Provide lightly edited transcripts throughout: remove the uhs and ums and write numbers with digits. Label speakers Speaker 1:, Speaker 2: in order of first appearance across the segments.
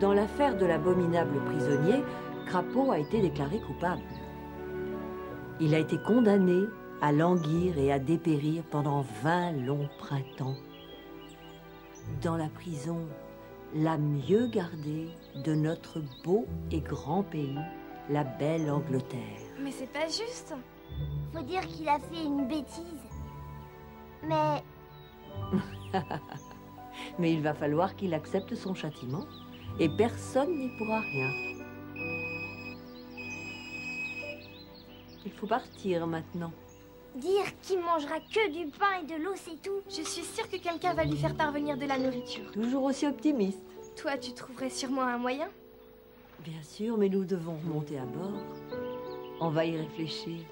Speaker 1: Dans l'affaire de l'abominable prisonnier, Crapaud a été déclaré coupable. Il a été condamné à languir et à dépérir pendant 20 longs printemps. Dans la prison la mieux gardée de notre beau et grand pays, la belle Angleterre.
Speaker 2: Mais c'est pas juste.
Speaker 3: Faut dire qu'il a fait une bêtise. Mais...
Speaker 1: Mais il va falloir qu'il accepte son châtiment et personne n'y pourra rien. Il faut partir maintenant.
Speaker 3: Dire qu'il mangera que du pain et de l'eau, c'est tout.
Speaker 2: Je suis sûre que quelqu'un va lui faire parvenir de la nourriture.
Speaker 1: Toujours aussi optimiste.
Speaker 2: Toi, tu trouverais sûrement un moyen?
Speaker 1: Bien sûr, mais nous devons remonter à bord. On va y réfléchir.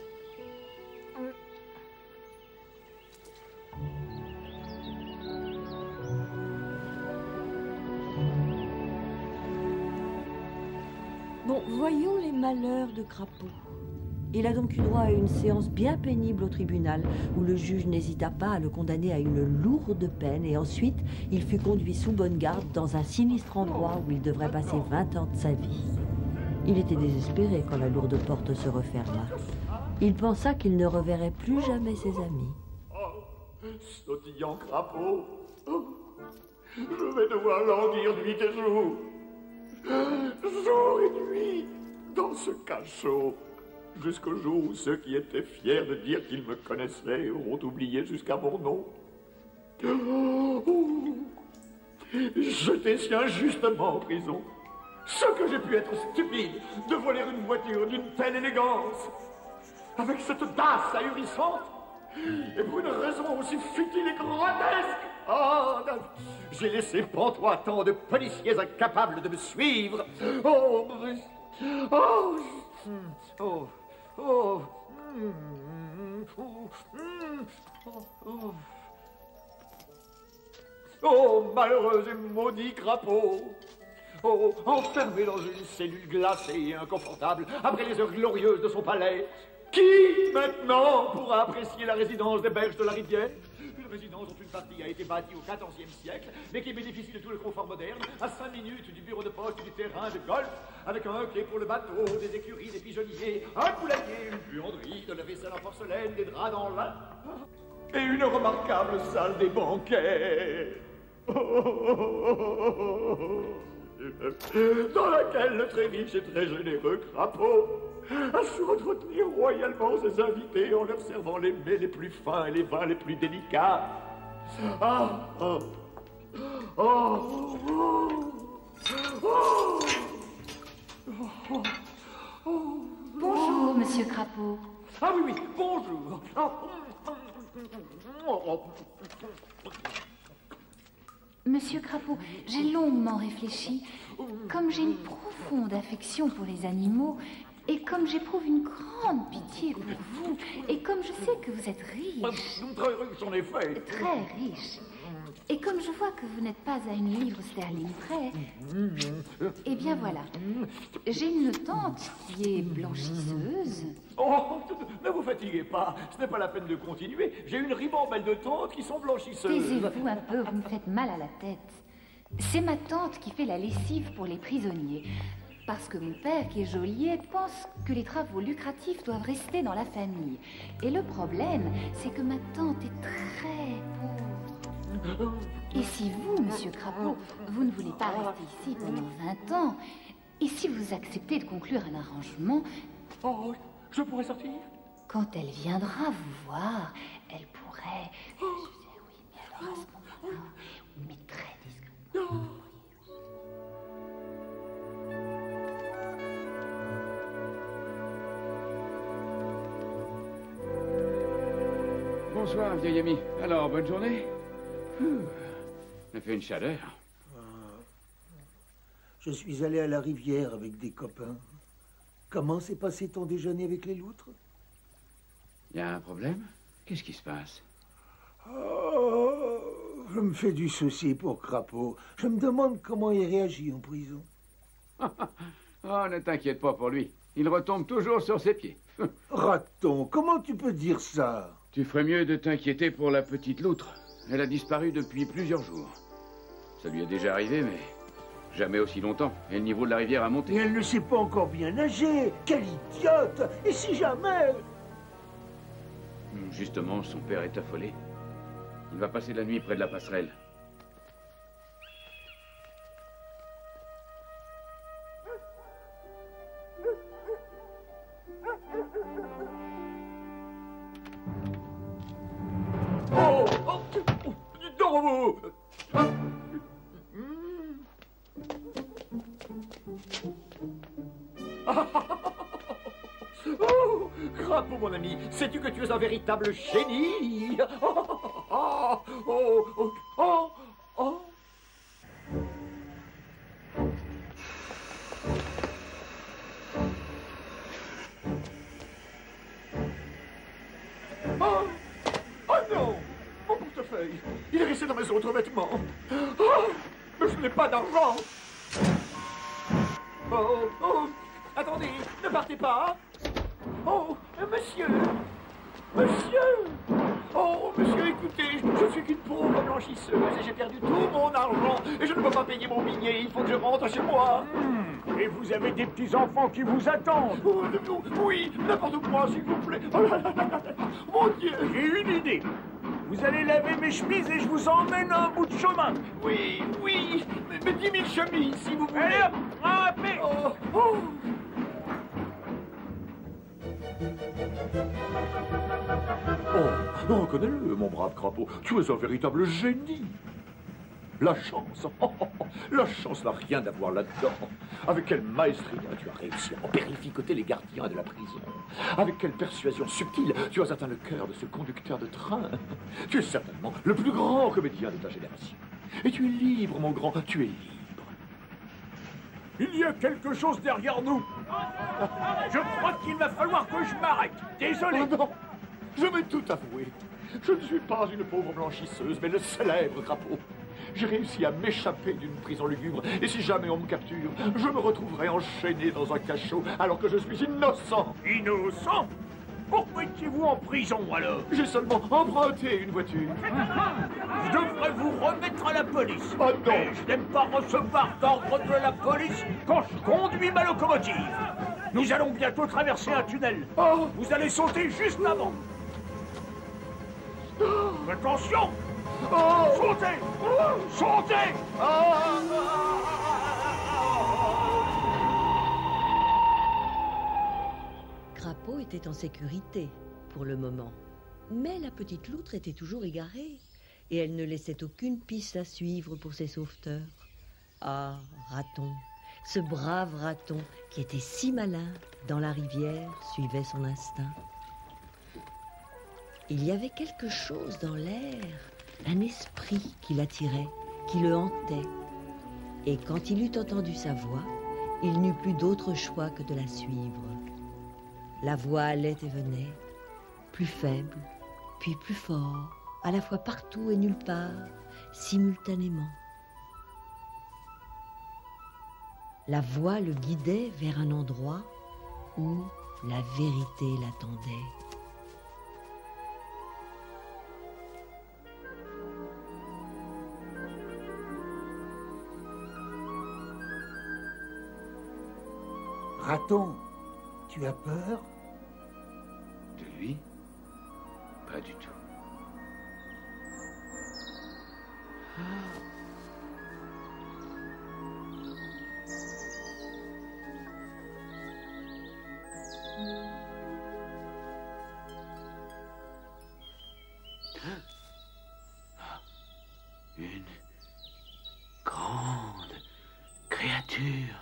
Speaker 1: Bon, voyons les malheurs de Crapaud. Il a donc eu droit à une séance bien pénible au tribunal, où le juge n'hésita pas à le condamner à une lourde peine, et ensuite, il fut conduit sous bonne garde dans un sinistre endroit où il devrait passer 20 ans de sa vie. Il était désespéré quand la lourde porte se referma. Il pensa qu'il ne reverrait plus jamais ses amis.
Speaker 4: Oh, sautillant Crapaud, je vais devoir languir nuit et jour et nuit, dans ce cachot. Jusqu'au jour où ceux qui étaient fiers de dire qu'ils me connaissaient auront oublié jusqu'à mon nom. Jeté si injustement en prison. Ce que j'ai pu être stupide de voler une voiture d'une telle élégance, avec cette dasse ahurissante, et pour une raison aussi futile et grotesque. Oh, j'ai laissé pantois tant de policiers incapables de me suivre. Oh, oh, oh. Oh, oh, malheureux et maudit Crapaud. Oh, enfermé dans une cellule glacée et inconfortable, après les heures glorieuses de son palais. Qui, maintenant, pourra apprécier la résidence des berges de la rivière? Une résidence dont une partie a été bâtie au XIVe siècle, mais qui bénéficie de tout le confort moderne, à 5 minutes du bureau de poste du terrain de golf, avec un quai pour le bateau, des écuries, des pigeonniers, un poulailler, une buanderie, de la vaisselle en porcelaine, des draps dans lin, et une remarquable salle des banquets. Dans laquelle le très riche et très généreux Crapaud a su entretenir royalement ses invités en leur servant les mets les plus fins et les vins les plus délicats. Ah, oh, oh, oh, oh, oh.
Speaker 5: Bonjour, monsieur Crapaud.
Speaker 4: Ah oui, oui, bonjour.
Speaker 5: Monsieur Crapaud, j'ai longuement réfléchi. Comme j'ai une profonde affection pour les animaux, et comme j'éprouve une grande pitié pour vous, et comme je sais que vous êtes riche...
Speaker 4: Très riche, en effet.
Speaker 5: Très riche. Et comme je vois que vous n'êtes pas à une livre sterling près, eh bien voilà. J'ai une tante qui est blanchisseuse.
Speaker 4: Oh, ne vous fatiguez pas, ce n'est pas la peine de continuer. J'ai une ribambelle de tantes qui sont blanchisseuses.
Speaker 5: Taisez-vous un peu, vous me faites mal à la tête. C'est ma tante qui fait la lessive pour les prisonniers. Parce que mon père, qui est geôlier, pense que les travaux lucratifs doivent rester dans la famille. Et le problème, c'est que ma tante est très pauvre. Et si vous, monsieur Crapaud, vous ne voulez pas rester ici pendant 20 ans, et si vous acceptez de conclure un arrangement...
Speaker 4: Oh, je pourrais sortir?
Speaker 5: Quand elle viendra vous voir, elle pourrait... Oui, mais alors à ce moment-là, oui, mais très discrètement.
Speaker 6: Bonsoir, vieil ami. Alors, bonne journée? Ça fait une chaleur.
Speaker 7: Je suis allé à la rivière avec des copains. Comment s'est passé ton déjeuner avec les loutres?
Speaker 6: Il y a un problème? Qu'est-ce qui se passe?
Speaker 7: Oh, je me fais du souci pour Crapaud. Je me demande comment il réagit en prison.
Speaker 6: Oh, ne t'inquiète pas pour lui. Il retombe toujours sur ses pieds.
Speaker 7: Raton, comment tu peux dire ça?
Speaker 6: Tu ferais mieux de t'inquiéter pour la petite loutre. Elle a disparu depuis plusieurs jours. Ça lui est déjà arrivé, mais Jamais aussi longtemps. Et le niveau de la rivière a
Speaker 7: Et
Speaker 6: monté.
Speaker 7: elle ne sait pas encore bien nager. Quelle idiote! Et si jamais...
Speaker 6: Justement, son père est affolé. Il va passer la nuit près de la passerelle.
Speaker 4: Oh, oh, oh, dans vous. Oh, Crapaud, mon ami, sais-tu que tu es un véritable génie? Oh, oh, oh, oh, oh. Oh, oh non, mon portefeuille, il est resté dans mes autres vêtements. Oh, mais je n'ai pas d'argent. Oh, oh, attendez, ne partez pas. Oh, monsieur, monsieur. Oh, monsieur, écoutez, je suis qu'une pauvre blanchisseuse et j'ai perdu tout mon argent et je ne peux pas payer mon billet, il faut que je rentre chez moi.
Speaker 7: Et vous avez des petits-enfants qui vous attendent.
Speaker 4: Oh, oui, n'importe quoi, s'il vous plaît. Oh là là là là. Mon Dieu.
Speaker 7: J'ai une idée. Vous allez laver mes chemises et je vous emmène un bout de chemin.
Speaker 4: Oui, oui, mais 10 000 chemises, si vous voulez.
Speaker 7: Allez hop, un paix.
Speaker 4: Oh, oh. Oh, reconnais-le, mon brave Crapaud, tu es un véritable génie. La chance, la chance n'a rien à voir là-dedans. Avec quelle maestria tu as réussi à empérificoter les gardiens de la prison. Avec quelle persuasion subtile tu as atteint le cœur de ce conducteur de train. Tu es certainement le plus grand comédien de ta génération. Et tu es libre, mon grand, tu es libre.
Speaker 7: Il y a quelque chose derrière nous. Je crois qu'il va falloir que je m'arrête. Désolé.
Speaker 4: Oh non, je vais tout avouer. Je ne suis pas une pauvre blanchisseuse, mais le célèbre Crapaud. J'ai réussi à m'échapper d'une prison lugubre, et si jamais on me capture, je me retrouverai enchaîné dans un cachot, alors que je suis innocent.
Speaker 7: Innocent? Pourquoi étiez-vous en prison alors?
Speaker 4: J'ai seulement emprunté une voiture.
Speaker 7: Je devrais vous remettre à la police.
Speaker 4: Ah non.
Speaker 7: Mais je n'aime pas recevoir d'ordre de la police quand je conduis ma locomotive. Nous allons bientôt traverser un tunnel.
Speaker 4: Oh.
Speaker 7: Vous allez sauter juste avant. Attention!
Speaker 4: Oh.
Speaker 7: Sautez! Sautez!
Speaker 1: Crapaud était en sécurité, pour le moment. Mais la petite loutre était toujours égarée, et elle ne laissait aucune piste à suivre pour ses sauveteurs. Ah, Raton, ce brave Raton, qui était si malin, dans la rivière, suivait son instinct. Il y avait quelque chose dans l'air, un esprit qui l'attirait, qui le hantait. Et quand il eut entendu sa voix, il n'eut plus d'autre choix que de la suivre. La voix allait et venait, plus faible, puis plus fort, à la fois partout et nulle part, simultanément. La voix le guidait vers un endroit où la vérité l'attendait.
Speaker 7: Raton, tu as peur?
Speaker 6: De lui? Pas du tout. Une grande créature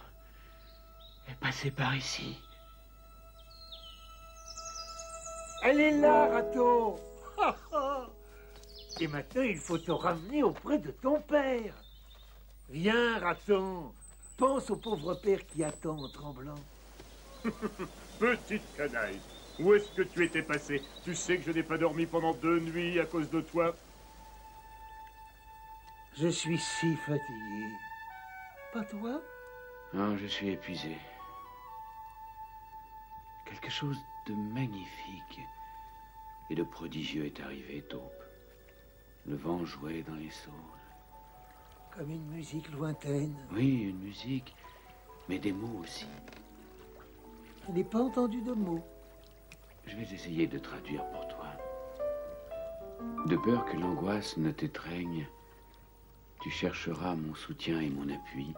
Speaker 6: est passée par ici.
Speaker 7: Elle est là, Raton. Et maintenant, il faut te ramener auprès de ton père. Viens, Raton. Pense au pauvre père qui attend en tremblant.
Speaker 8: Petite canaille, où est-ce que tu étais passé? Tu sais que je n'ai pas dormi pendant 2 nuits à cause de toi.
Speaker 7: Je suis si fatigué. Pas toi?
Speaker 6: Non, je suis épuisé. Quelque chose de magnifique et de prodigieux est arrivé, taupe. Le vent jouait dans les saules.
Speaker 7: Comme une musique lointaine.
Speaker 6: Oui, une musique, mais des mots aussi.
Speaker 7: Je n'ai pas entendu de mots.
Speaker 6: Je vais essayer de traduire pour toi. De peur que l'angoisse ne t'étreigne, tu chercheras mon soutien et mon appui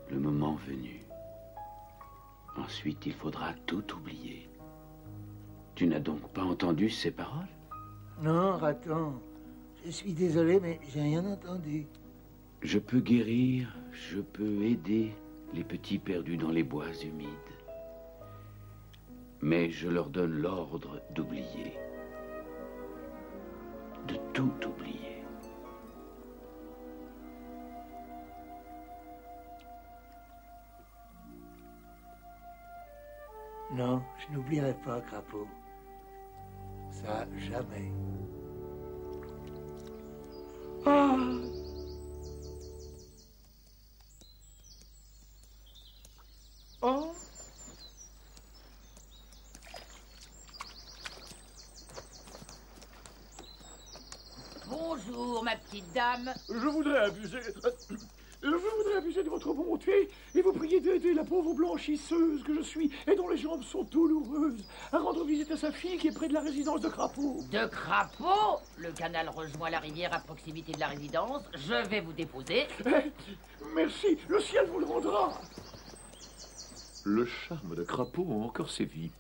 Speaker 6: le moment venu. Ensuite, il faudra tout oublier. Tu n'as donc pas entendu ces paroles?
Speaker 7: Non, Raton. Je suis désolé, mais j'ai rien entendu.
Speaker 6: Je peux guérir, je peux aider les petits perdus dans les bois humides. Mais je leur donne l'ordre d'oublier. De tout oublier.
Speaker 7: Non, je n'oublierai pas, Crapaud. Ça, jamais.
Speaker 4: Ah. Oh.
Speaker 9: Bonjour, ma petite dame.
Speaker 4: Je voudrais abuser de votre bonté et vous prier d'aider la pauvre blanchisseuse que je suis et dont les jambes sont douloureuses à rendre visite à sa fille qui est près de la résidence de Crapaud.
Speaker 9: De Crapaud? Le canal rejoint la rivière à proximité de la résidence. Je vais vous déposer.
Speaker 4: Merci, le ciel vous le rendra. Le charme de Crapaud a encore sévi.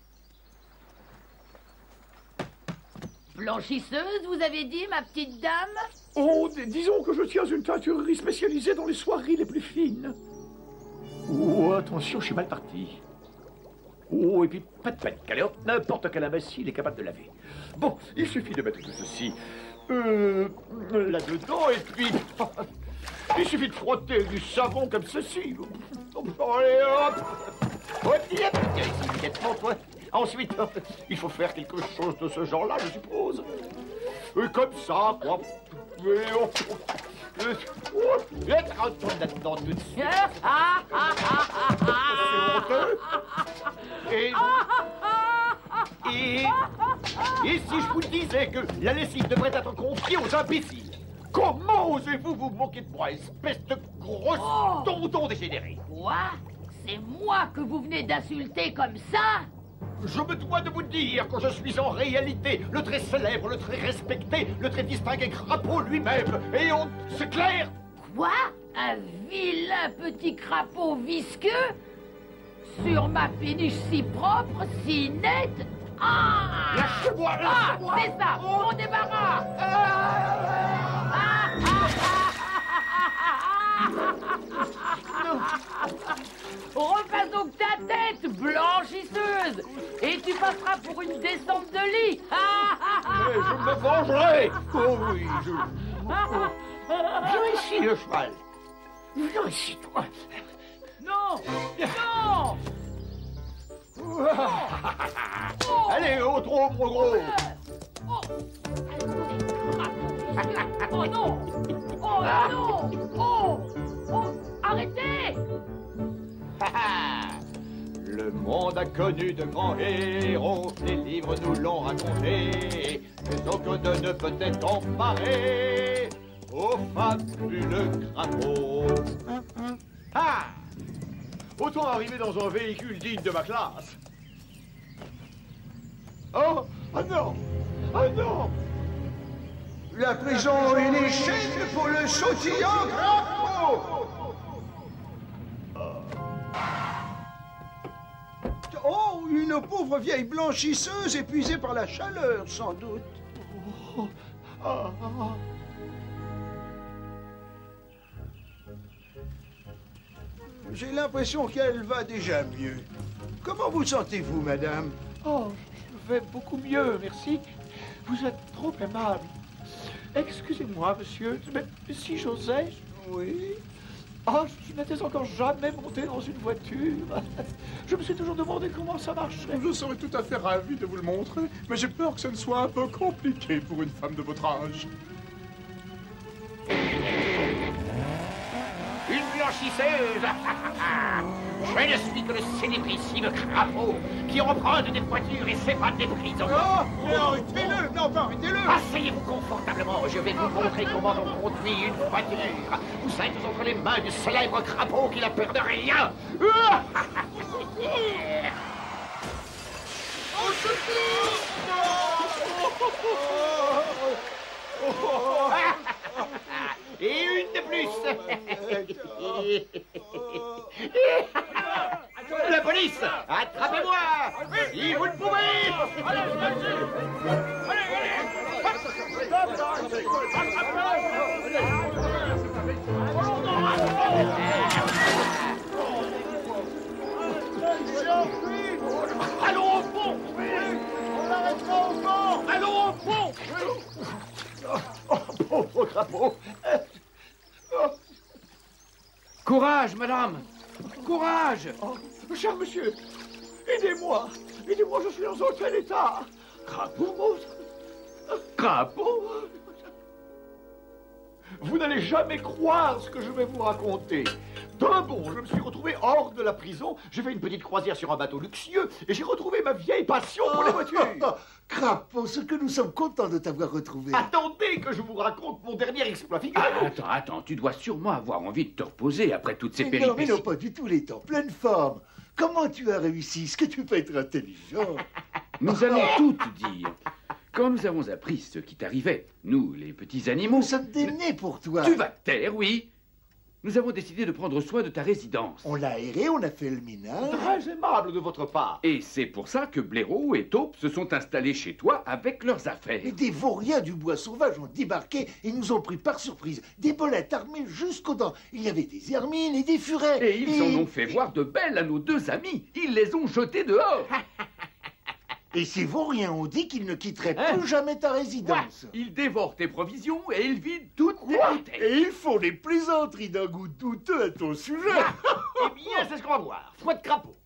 Speaker 9: Blanchisseuse, vous avez dit, ma petite dame?
Speaker 4: Oh, disons que je tiens une teinturerie spécialisée dans les soieries les plus fines. Oh, attention, je suis mal parti. Oh, et puis pas de panique, allez hop, n'importe quel imbécile est capable de laver. Bon, il suffit de mettre tout ceci là-dedans, et puis... il suffit de frotter du savon comme ceci. Allez hop. Ouais, toi. Ensuite, il faut faire quelque chose de ce genre-là, je suppose. Comme ça, quoi. Rentre là-dedans tout de suite. C'est honteux. Et si je vous disais que la lessive devrait être confiée aux imbéciles? Comment osez-vous vous moquer de moi, espèce de grosse tonton dégénéré?
Speaker 9: Quoi? C'est moi que vous venez d'insulter comme ça?
Speaker 4: Je me dois de vous dire que je suis en réalité le très célèbre, le très respecté, le très distingué Crapaud lui-même. Et on... c'est clair?
Speaker 9: Quoi? Un vilain petit crapaud visqueux? Sur ma péniche si propre, si nette? Ah!
Speaker 4: Lâchez-moi, lâchez-moi!
Speaker 9: C'est ça! On débarras! Repasse donc ta tête, blanchisseuse, et tu passeras pour une descente de lit.
Speaker 4: Mais je me vengerai. Oh oui, je... Viens ici, le cheval. Viens ici, toi.
Speaker 9: Non. Non.
Speaker 4: Allez, au trot, mon gros.
Speaker 9: Oh non. Oh non. Oh. Oh. Arrêtez.
Speaker 4: Le monde a connu de grands héros, les livres nous l'ont raconté, mais aucun d'eux ne peut être comparé au fabuleux Crapaud. Ah! Autant arriver dans un véhicule digne de ma classe. Oh! Ah non! Ah non!
Speaker 10: La prison et les chaînes pour le sautillant Crapaud! Oh, une pauvre vieille blanchisseuse épuisée par la chaleur, sans doute.
Speaker 4: Oh, ah, ah.
Speaker 10: J'ai l'impression qu'elle va déjà mieux. Comment vous sentez-vous, madame?
Speaker 4: Oh, je vais beaucoup mieux, merci. Vous êtes trop aimable. Excusez-moi, monsieur, mais si j'osais...
Speaker 10: Oui?
Speaker 4: Ah, je n'étais encore jamais monté dans une voiture. Je me suis toujours demandé comment ça marchait.
Speaker 8: Je serais tout à fait ravi de vous le montrer, mais j'ai peur que ce ne soit un peu compliqué pour une femme de votre âge.
Speaker 4: Une
Speaker 11: blanchisseuse. Je ne suis que le célébrissime crapaud qui emprunte des voitures et s'évade des prisons.
Speaker 10: Oh, mais arrêtez-le! Non, pas arrêtez-le!
Speaker 11: Asseyez-vous confortablement, je vais vous montrer comment on conduit une voiture. Vous êtes entre les mains du célèbre crapaud qui n'a peur de rien.
Speaker 10: Au secours!
Speaker 11: Et une de plus. La police, attrapez-moi si vous le pouvez. Allons au fond.
Speaker 10: On l'arrêtera au fond!
Speaker 11: Allons au fond.
Speaker 4: Oh, pauvre crapaud.
Speaker 6: Courage, madame! Courage!
Speaker 4: Oh, cher monsieur, aidez-moi. Aidez-moi, je suis dans un tel état. Crapaud?
Speaker 6: Crapaud?
Speaker 4: Vous n'allez jamais croire ce que je vais vous raconter. D'un bond, je me suis retrouvé hors de la prison, j'ai fait une petite croisière sur un bateau luxueux et j'ai retrouvé ma vieille passion pour les voitures.
Speaker 7: Crapaud, ce que nous sommes contents de t'avoir retrouvé.
Speaker 4: Attendez que je vous raconte mon dernier exploit.
Speaker 6: Attends, tu dois sûrement avoir envie de te reposer après toutes ces
Speaker 7: Mais
Speaker 6: péripéties.
Speaker 7: non, pas du tout, les temps, pleine forme. Comment tu as réussi? Est-ce que tu peux être intelligent?
Speaker 6: Nous allons tout te dire. Quand nous avons appris ce qui t'arrivait, nous, les petits animaux...
Speaker 7: Nous sommes des nés pour toi.
Speaker 6: Tu vas te taire, oui. Nous avons décidé de prendre soin de ta résidence.
Speaker 7: On l'a aéré, on a fait le ménage.
Speaker 4: Très aimable de votre part.
Speaker 6: Et c'est pour ça que Blaireau et Taupe se sont installés chez toi avec leurs affaires.
Speaker 7: Et des vauriens du bois sauvage ont débarqué et nous ont pris par surprise. Des bolettes armées jusqu'aux dents. Il y avait des hermines et des furets.
Speaker 6: Et ils en ont fait voir de belles à nos deux amis. Ils les ont jetés dehors.
Speaker 7: Et ces vauriens ont dit qu'ils ne quitteraient plus jamais ta résidence.
Speaker 6: Ils dévorent tes provisions et ils vident toutes tes bouteilles.
Speaker 7: Et ils font des plaisanteries d'un goût douteux à ton sujet.
Speaker 4: Eh bien, c'est ce qu'on va voir. Foi de crapaud.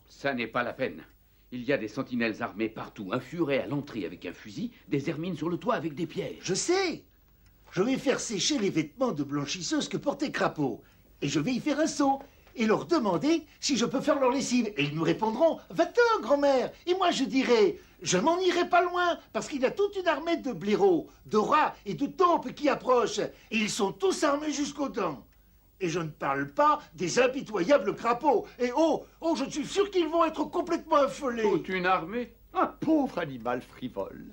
Speaker 6: Ça n'est pas la peine. Il y a des sentinelles armées partout, un furet à l'entrée avec un fusil, des hermines sur le toit avec des pièges.
Speaker 7: Je sais. Je vais faire sécher les vêtements de blanchisseuse que portait Crapaud. Et je vais y faire un saut. Et leur demander si je peux faire leur lessive. Et ils me répondront, va-t'en, grand-mère. Et moi, je dirai, je m'en irai pas loin, parce qu'il y a toute une armée de blaireaux, de rats et de taupes qui approchent. Et ils sont tous armés jusqu'aux dents. Et je ne parle pas des impitoyables crapauds. Et je suis sûr qu'ils vont être complètement affolés.
Speaker 6: Toute une armée?
Speaker 4: Un pauvre animal frivole.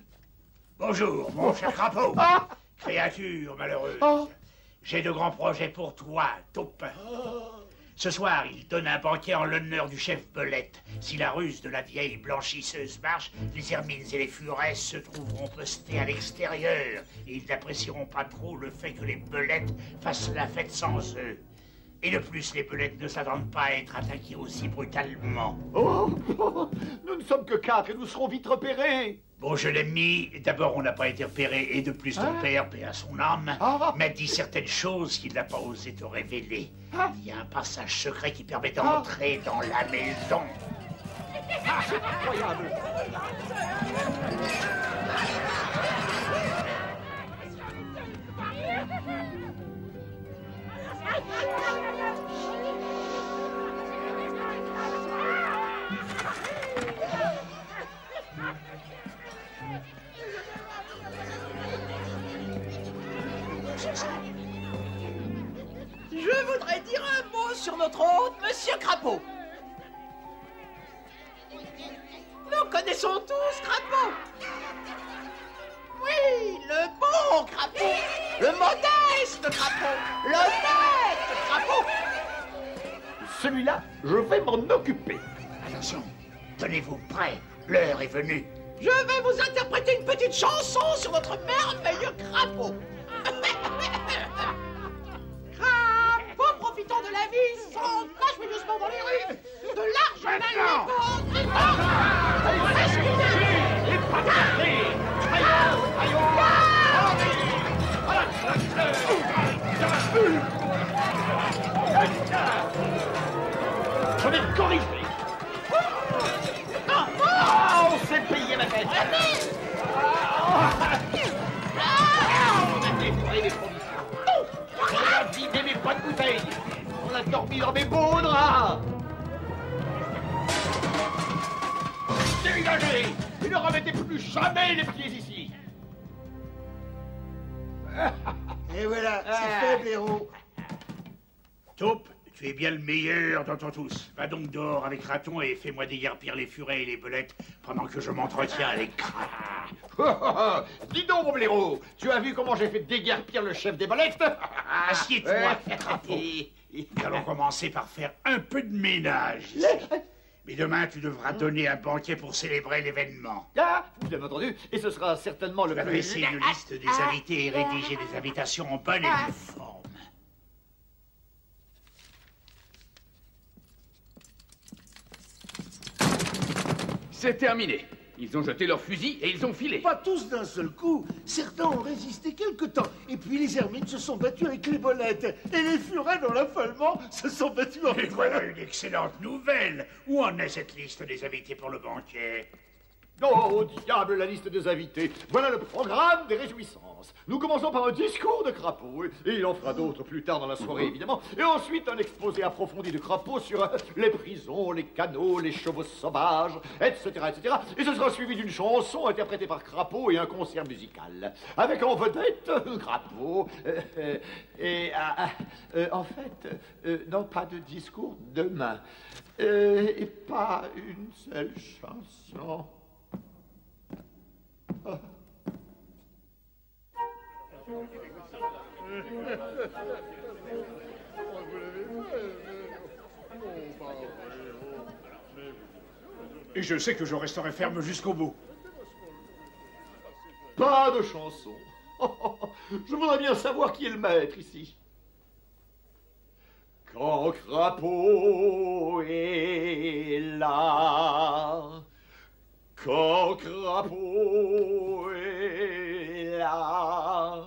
Speaker 12: Bonjour, mon cher crapaud. Créature malheureuse. J'ai de grands projets pour toi, taupe. Ce soir, il donne un banquet en l'honneur du chef Belette. Si la ruse de la vieille blanchisseuse marche, les hermines et les furets se trouveront postés à l'extérieur. Et ils n'apprécieront pas trop le fait que les Belettes fassent la fête sans eux. Et de plus, les Belettes ne s'attendent pas à être attaqués aussi brutalement.
Speaker 4: Nous ne sommes que 4 et nous serons vite repérés.
Speaker 12: Bon, je l'ai mis. D'abord, on n'a pas été repéré, et de plus, ton père, paix à son âme, m'a dit certaines choses qu'il n'a pas osé te révéler. Il y a un passage secret qui permet d'entrer dans la maison.
Speaker 4: C'est incroyable.
Speaker 13: Je voudrais dire un mot sur notre hôte, Monsieur Crapaud. Nous connaissons tous Crapaud. Oui, le bon Crapaud, le modeste Crapaud, l'honnête Crapaud.
Speaker 4: Celui-là, je vais m'en occuper.
Speaker 12: Attention, tenez-vous prêts, l'heure est venue.
Speaker 13: Je vais vous interpréter une petite chanson sur notre merveilleux Crapaud. Crapaud profitant de la vie, s'engage joyeusement dans les rues. De l'argent à l'époque.
Speaker 4: Je vais te corriger. On s'est payé ma tête. On a dévoré les provisions.
Speaker 11: bouteille. On a dormi dans mes beaux draps. Dégagez et ne remettez plus jamais les pieds ici.
Speaker 7: Et voilà, c'est fait, blaireau.
Speaker 12: Taupe, tu es bien le meilleur d'entre tous. Va donc dehors avec Raton et fais-moi déguerpir les furets et les belettes pendant que je m'entretiens avec Crabe.
Speaker 11: Dis donc, mon blaireau, tu as vu comment j'ai fait déguerpir le chef des belettes?
Speaker 12: Assieds-toi, Crapaud. Nous allons commencer par faire un peu de ménage ici. Mais demain, tu devras donner un banquet pour célébrer l'événement.
Speaker 11: Ah, bien entendu, et ce sera certainement le
Speaker 12: Tu vas
Speaker 11: plus...
Speaker 12: dresser une liste des invités et rédiger des invitations en bonne et due forme.
Speaker 6: C'est terminé. Ils ont jeté leurs fusils et ils ont filé.
Speaker 7: Pas tous d'un seul coup. Certains ont résisté quelque temps. Et puis les hermines se sont battus avec les bolettes. Et les furets, dans l'affolement, se sont battus en...
Speaker 12: Et voilà une excellente nouvelle. Où en est cette liste des invités pour le banquet?
Speaker 11: Oh, au diable, la liste des invités. Voilà le programme des réjouissances. Nous commençons par un discours de Crapaud, et il en fera d'autres plus tard dans la soirée, évidemment. Et ensuite, un exposé approfondi de Crapaud sur les prisons, les canaux, les chevaux sauvages, etc., etc. Et ce sera suivi d'une chanson interprétée par Crapaud et un concert musical. Avec en vedette Crapaud. En fait, non, pas de discours demain. Et pas une seule chanson.
Speaker 12: Et je sais que je resterai ferme jusqu'au bout.
Speaker 11: Pas de chanson. Je voudrais bien savoir qui est le maître ici. Quand Crapaud est là, quand Crapaud est là,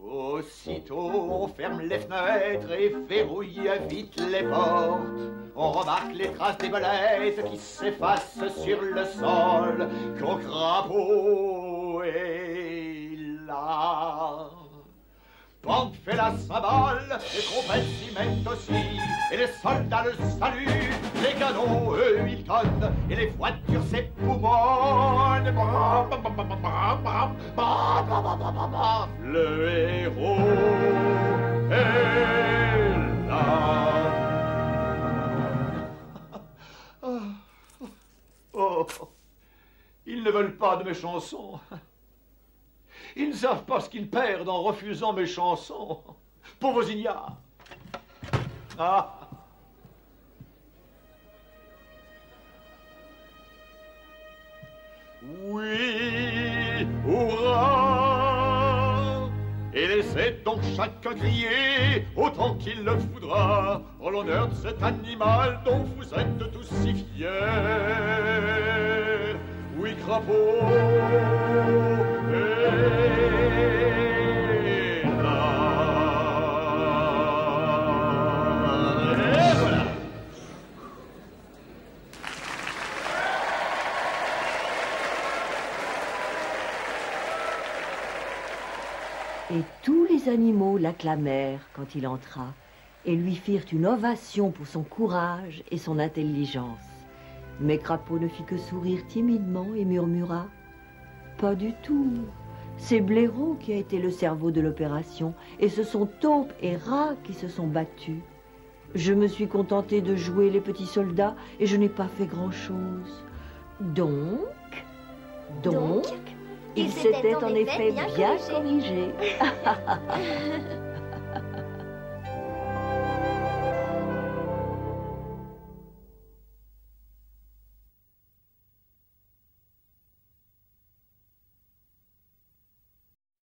Speaker 11: aussitôt on ferme les fenêtres et verrouille vite les portes. On remarque les traces des belettes qui s'effacent sur le sol. Quand Crapaud est là, Pank fait la cymbale, les trompettes s'y mettent aussi, et les soldats le saluent, les canons, eux, ils tonnent, et les voitures s'époumonnent. Le héros est là. Oh, ils ne veulent pas de mes chansons. Ils ne savent pas ce qu'ils perdent en refusant mes chansons. Pauvres ignares. Ah. Oui, hurrah! Et laissez donc chacun crier autant qu'il le voudra en l'honneur de cet animal dont vous êtes tous si fiers. Oui, Crapaud est là. Et voilà.
Speaker 1: Et tous les animaux l'acclamèrent quand il entra et lui firent une ovation pour son courage et son intelligence. Mais Crapaud ne fit que sourire timidement et murmura « Pas du tout. C'est Blaireau qui a été le cerveau de l'opération et ce sont Taupe et Rat qui se sont battus. Je me suis contenté de jouer les petits soldats et je n'ai pas fait grand-chose. Donc, il s'était en effet bien corrigé. »